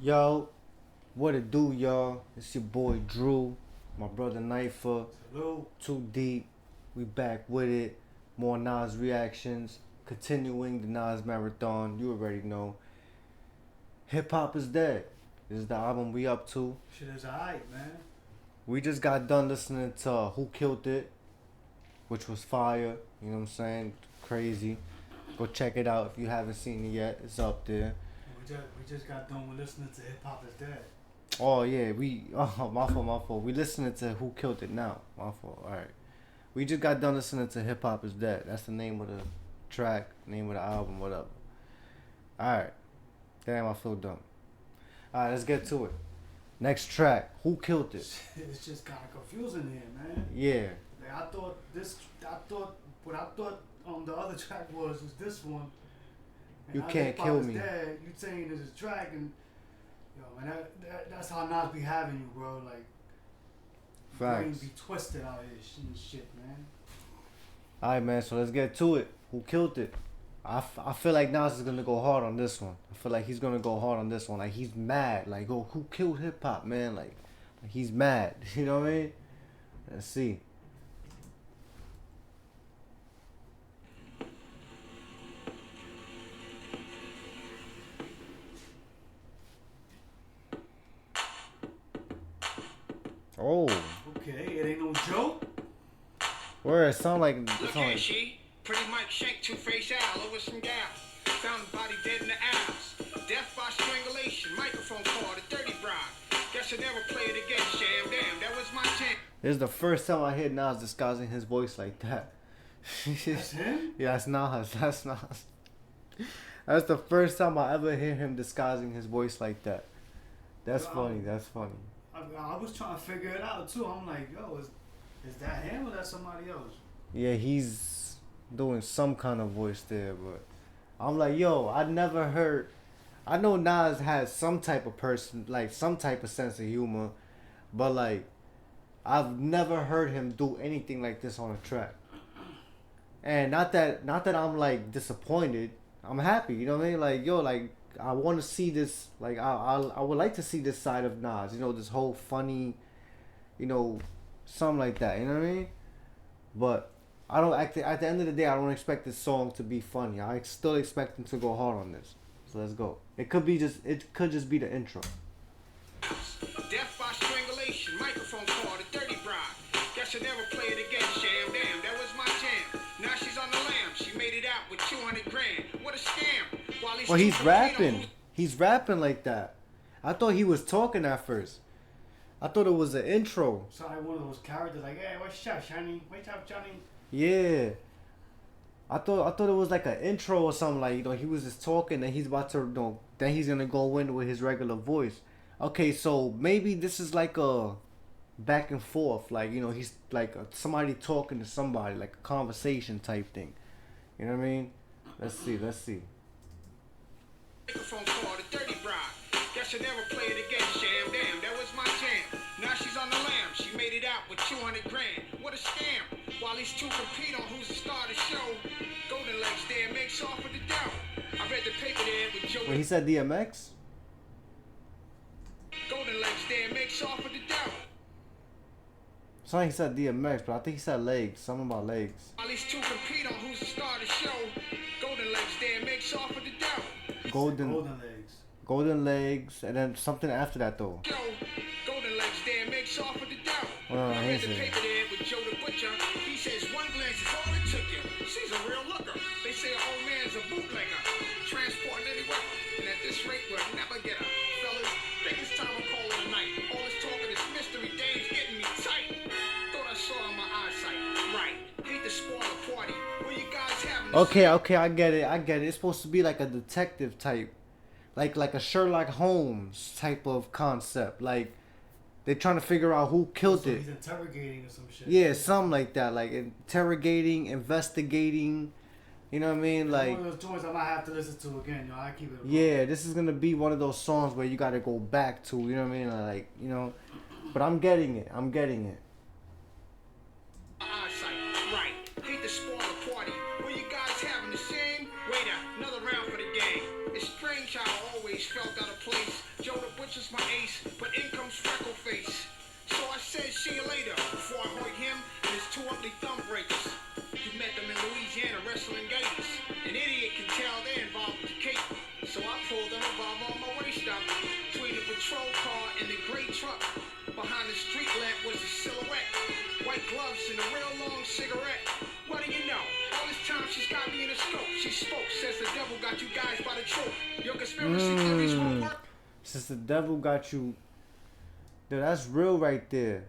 Yo, what it do, y'all? It's your boy Drew, my brother Knifer, Hello. Too Deep. We back with it. More Nas reactions. Continuing the Nas marathon. You already know. Hip hop is dead. This is the album we up to. Shit is alright, man. We just got done listening to Who Killed It, which was fire. You know what I'm saying? Crazy. Go check it out if you haven't seen it yet. It's up there. We just got done with listening to Hip Hop Is Dead. Oh yeah, my fault. We listening to Who Killed It now. My fault. All right. We just got done listening to Hip Hop Is Dead. That's the name of the track, name of the album, whatever. All right. Damn, I feel dumb. All right, let's get to it. Next track. Who killed it? It's just kind of confusing here, man. Yeah. Like what I thought the other track was this one. And You now Can't Hip Hop Kill Is Me. Dead, you saying this is a track, and yo, man, that's how Nas be having you, bro. Like, brain Facts. be twisted out here and shit, man. All right, man. So let's get to it. Who killed it? I feel like Nas is gonna go hard on this one. I feel like he's gonna go hard on this one. Like he's mad. Like, oh, who killed hip hop, man? Like he's mad. You know what I mean? Let's see. Oh, Okay, it ain't no joke. where it sound like Look at she, pretty much shake two-face Al over some gal. Found the body dead in the aisles. Death by strangulation, microphone call, the dirty bride. Guess I never play it again, Sham. Damn, that was my chance. this is the first time I hear Nas disguising his voice like that. That's him. Yeah, that's Nas. That's Nas. That's the first time I ever hear him disguising his voice like that. That's funny. That's funny. I was trying to figure it out too. I'm like, yo, is that him or that somebody else? Yeah, he's doing some kind of voice there, but I'm like, yo, I never heard. I know Nas has some type of person, like some type of sense of humor, but like, I've never heard him do anything like this on a track. And not that I'm like disappointed. I'm happy. You know what I mean? Like, yo, like I want to see this. Like, I would like to see this side of Nas. You know, this whole funny, you know, something like that. You know what I mean? But I don't at the end of the day, I don't expect this song to be funny. I still expect him to go hard on this. So let's go. It could could just be the intro. Death by strangulation, microphone call, the dirty bride. Guess I never play it again, Sham. Damn, that was my jam. Now she's on the lam. She made it out with 200 grand. What a scam. While Well, he's two rapping. He's rapping like that. I thought he was talking at first. I thought it was an intro. So like one of those characters, like, hey, what's up, Shiny? What's up, Johnny? Yeah. I thought it was like an intro or something, like, you know, he was just talking and he's about to, you know, then he's gonna go in with his regular voice. Okay, so maybe this is like a back and forth, like, you know, he's like somebody talking to somebody, like a conversation type thing. You know what I mean? Let's see. Microphone call, the dirty bride. Guess I never play it again, Sham. Damn, that was my jam. Now she's on the lam. She made it out with 200 grand. What a scam. While these two compete on who's the star of the show. Golden Legs there makes off with the dough. I read the paper there with Joe. When he said DMX, Golden Legs there makes off with the dough. something he said DMX, but I think he said legs, something about legs. While these two compete on who's the star of the show. Golden Legs there makes off with the dough. Golden Legs. Golden Legs, and then something after that though. Joe, Golden Legs there makes off with the dough. Well, I read he's the a- paper there with Joe the Butcher. He says one glance is all it took you. She's a real looker. They say an old man's a bootlegger. Transporting any weapon. And at this rate, we'll never get her. Fellas, think it's time to call it a night. All this talking is mystery. Dave's getting me tight. Thought I saw in my eyesight. Right. Hate to spoil the party. What you guys having? Okay, I get it. It's supposed to be like a detective type, like a Sherlock Holmes type of concept. Like they're trying to figure out who killed So it. he's interrogating or some shit. Yeah, something like that. Like interrogating, investigating. You know what I mean? It's Like, one of those joints I might have to listen to again. Yo, I keep it. yeah, this is gonna be one of those songs where you gotta go back to. You know what I mean? Like, you know. But I'm getting it. Eyesight, right. Hate to spoil the party. Were you guys having the same? Wait another round for the game. It's strange how I always felt out of place. Joe the patrol car and the gray truck. Behind the street lamp was a silhouette. White gloves and a real long cigarette. What do you know? All this time she's got me in a scope. She spoke, says the devil got you guys by the throat. Your conspiracy theories won't work. Since the devil got you, dude, that's real right there.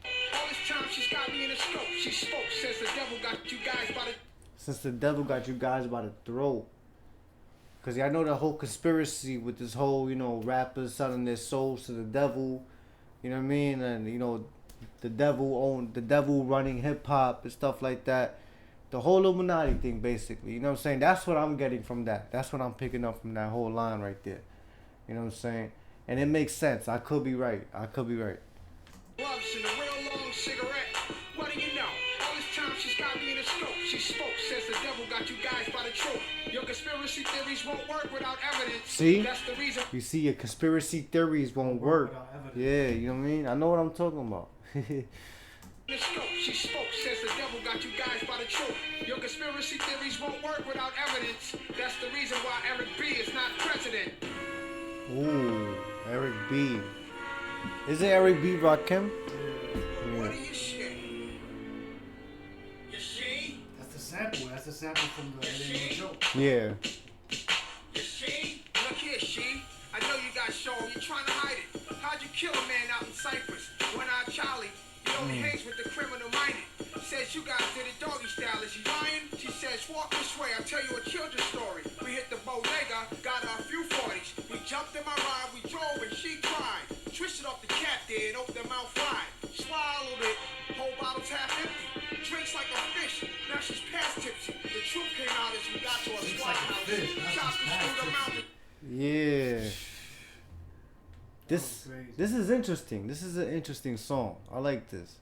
All this time she's got me in a scope. She spoke, says the devil got you guys by the. Since the devil got you guys by the throat. Cause I know the whole conspiracy with this whole, you know, rappers selling their souls to the devil. You know what I mean? And you know, the devil running hip hop and stuff like that. The whole Illuminati thing, basically. You know what I'm saying? That's what I'm getting from that. That's what I'm picking up from that whole line right there. You know what I'm saying? And it makes sense. I could be right. Gloves and a real long cigarette. What do you know? All this time she's got me in a scope. She spoke, says the devil got you guys by the throat. Your conspiracy theories won't work without evidence. See? That's the reason. You see, your conspiracy theories won't work. without evidence. Yeah, you know what I mean? I know what I'm talking about. The scope. She spoke, says the devil got you guys by the throat. Your conspiracy theories won't work without evidence. That's the reason why Eric B is not president. Ooh, Eric B. Is it Eric B. Rakim? What do you say? You see? That's the sample. That's the sample from the It Ain't No Joke. Yeah. You see? Look here, she. I know you got show. You're trying to hide it. How'd you kill a man out in Cyprus? One-eyed Charlie. He only hangs with the criminal minded. Says you guys did it doggy style. Is she lying? She says, walk this way. I'll tell you a children's story. We hit the bodega, got her a few 40s. We jumped in my ride, we drove, and she cried. Twisted off the cat there and opened her mouth wide. Swallowed it. Whole bottle's half empty. Drinks like a fish. Now she's past tipsy. The truth came out as we got to a Drinks swat like a house. fish. Now Shots she's through the past mountain. Yeah. This crazy. this is interesting. This is an interesting song. I like this.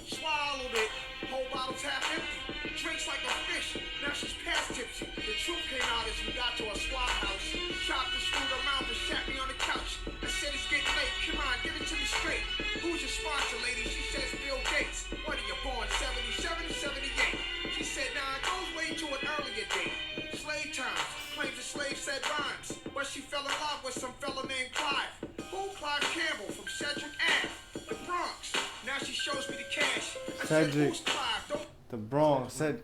Swallowed it. Whole bottle's half empty. Drinks like a fish. Now she's past tipsy. The truth came out as we got to a swat house. Chopped and screwed her mouth and sat me on the couch. I said it's getting late. Come on, give it to me straight. Who's your sponsor, lady? She says Bill Gates. What are you born? 77 or 78? She said, nah, it goes way to an earlier date. Slave times. Claims the slave said rhymes. But she fell in love with some fella named Clive. Who? Clive Campbell from Cedric Ave. The Bronx. Now she shows me the cash. I said, Cedric. who's Clive? Don't The Bronx said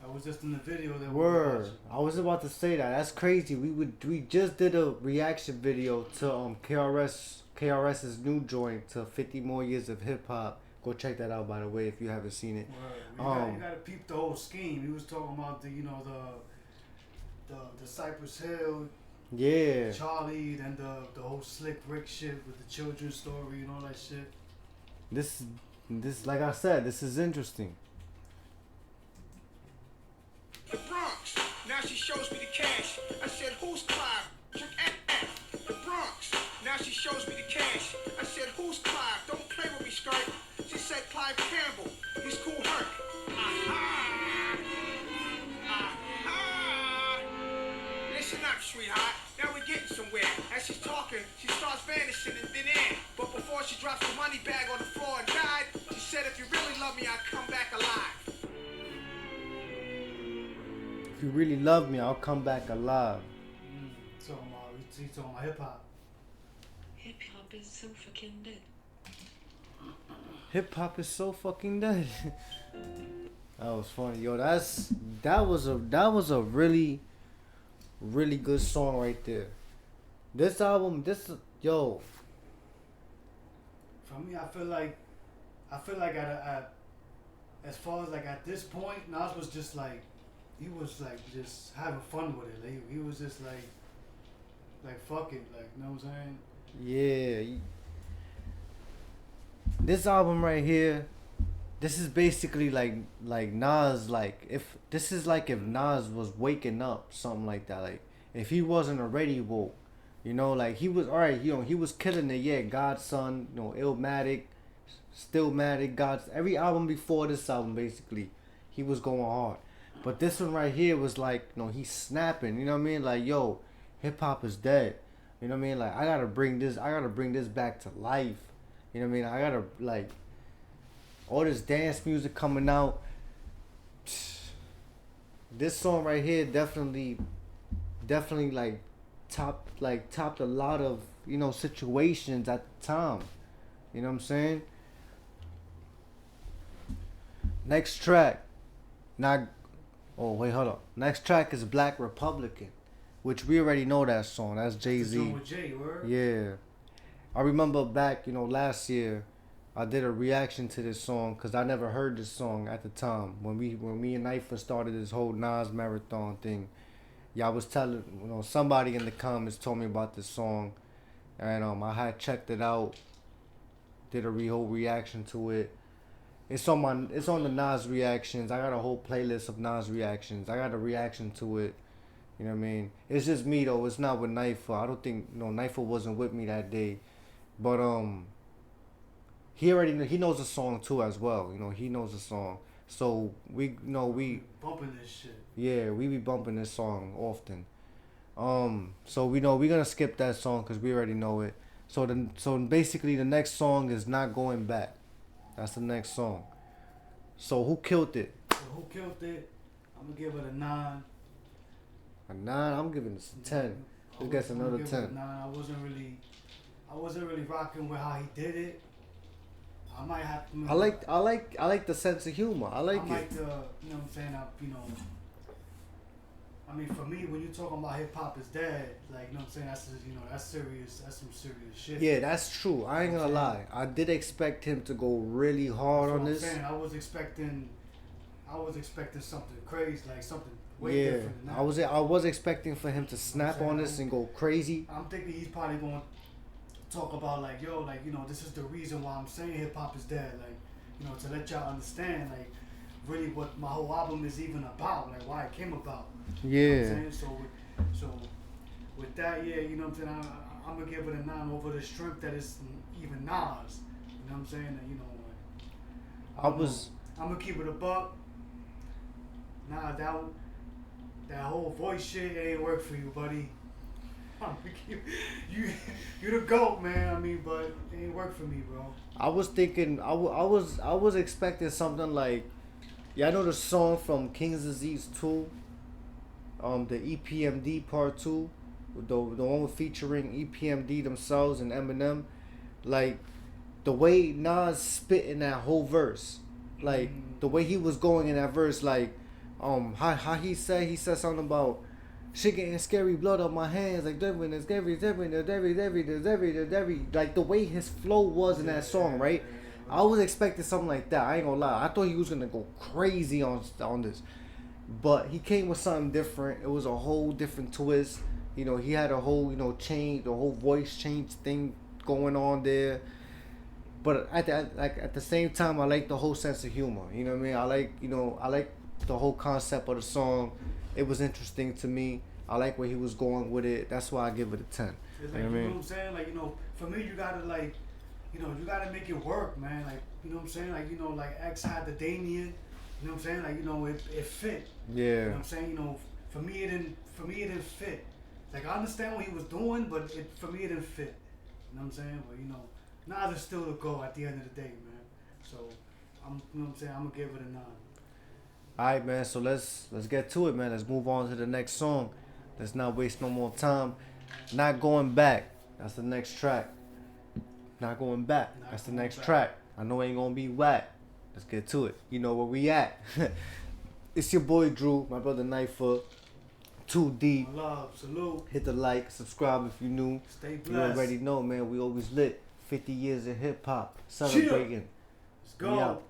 I was just in the video that we word. watched. I was about to say that. That's crazy. We just did a reaction video to KRS's new joint to 50 More Years of Hip Hop. Go check that out, by the way, if you haven't seen it. Word. You gotta peep the whole scheme. He was talking about the, you know, the Cypress Hill, Yeah. Charlie, then the whole Slick Rick shit with the children's story and all that shit. This like I said, this is interesting. the Bronx. Now she shows me the cash. I said, who's Clive? The Bronx. Now she shows me the cash. I said, who's Clive? Don't play with me, skirt. She said, Clive Campbell. He's cool, Herc. Aha! Aha! Listen up, sweetheart. Now we're getting somewhere. As she's talking, she starts vanishing in thin air. But before she drops the money bag on the floor and died, she said, if you really love me, I'll come back alive. If you really love me, I'll come back alive. He's talking about hip hop. Hip hop is so fucking dead. Hip hop is so fucking dead. That was funny, yo. That was a really good song right there. This album, yo. For me, I feel like at as far as like at this point, Nas was just like, he was like just having fun with it. Like, he was just like fuck it, like, you know what I'm saying? Yeah. This album right here, this is basically like Nas, like if Nas was waking up, something like that. Like if he wasn't already woke, you know, like he was alright, you know, he was killing it, yeah, Godson, you know, Illmatic, Stillmatic, God's every album before this album basically, he was going hard. But this one right here was like, you know, he's snapping, you know what I mean? Like, yo, hip hop is dead. You know what I mean? Like I gotta bring this back to life. You know what I mean? I gotta, like, all this dance music coming out. This song right here definitely like topped a lot of, you know, situations at the time. You know what I'm saying? Next track, not. Oh wait, hold up. Next track is Black Republican, which we already know that song. That's Jay The joint Z. with Jay, word? Yeah, I remember back, you know, last year, I did a reaction to this song because I never heard this song at the time when me and Knifer started this whole Nas marathon thing. Yeah, I was telling, you know, somebody in the comments told me about this song, and I had checked it out, did a whole reaction to it. It's on the Nas reactions. I got a whole playlist of Nas reactions. I got a reaction to it. You know what I mean? It's just me though. It's not with Knifer. I don't think Knifer wasn't with me that day, but he knows the song too as well. You know, he knows the song. So we Bumping this shit. yeah, we be bumping this song often. So we know we're gonna skip that song because we already know it. So basically the next song is Not Going Back. That's the next song. So who killed it? So who killed it? I'm gonna give it a 9. A 9. I'm giving this a 10. Who gets I'm gonna another give it a 10? 9. I wasn't really rocking with how he did it. I might have to. I like the sense of humor. I like I it. like the, you know what I'm saying? I mean, for me, when you're talking about hip hop is dead, like, you know what I'm saying? That's just, that's serious. That's some serious shit. Yeah, that's true. I ain't gonna lie. I did expect him to go really hard That's on what this. I'm saying. I was expecting something crazy, like something way different than that. I was expecting for him to snap on this and go crazy. I'm thinking he's probably going to talk about like, yo, like, this is the reason why I'm saying hip hop is dead, like, to let y'all understand, like, really what my whole album is even about, like why it came about. Yeah. You know what I'm saying? So with that, yeah, you know what I'm saying, I'm gonna give it a 9 over the strength that is even Nas. You know what I'm saying? And, I'm gonna keep it a buck. Nah, that whole voice shit ain't work for you, buddy. I'm gonna keep, you the GOAT, man. I mean, but it ain't work for me, bro. I was thinking, I was expecting something like, yeah, I know the song from King's Disease 2, the EPMD Part 2, the one featuring EPMD themselves and Eminem, like the way Nas spit in that whole verse, like the way he was going in that verse, like how he said something about shit getting scary, blood on my hands, like like the way his flow was in that song, right? I was expecting something like that. I ain't gonna lie. I thought he was gonna go crazy on this, but he came with something different. It was a whole different twist. He had a whole change, the whole voice change thing going on there. But at the same time, I like the whole sense of humor. You know what I mean? I like the whole concept of the song. It was interesting to me. I like where he was going with it. That's why I give it a 10. It's like, you know what I'm saying? Like, for me, you gotta like, you gotta make it work, man. Like, you know what I'm saying? Like, like X had the Damien. You know what I'm saying? Like, it fit. Yeah. You know what I'm saying? For me it didn't fit. Like, I understand what he was doing, but for me it didn't fit. You know what I'm saying? But Nas is still the GOAT at the end of the day, man. So you know what I'm saying? I'm gonna give it a 9. Alright, man, so let's get to it, man. Let's move on to the next song. Let's not waste no more time. Not Going Back. That's the next track. Not Going Back. That's the next track. I know it ain't gonna be whack. Let's get to it. You know where we at. It's your boy Drew, my brother Knifer. 2D. Love, salute. Hit the like, subscribe if you new. Stay blessed. You already know, man. We always lit. 50 years of hip hop. Celebrating. Let's go.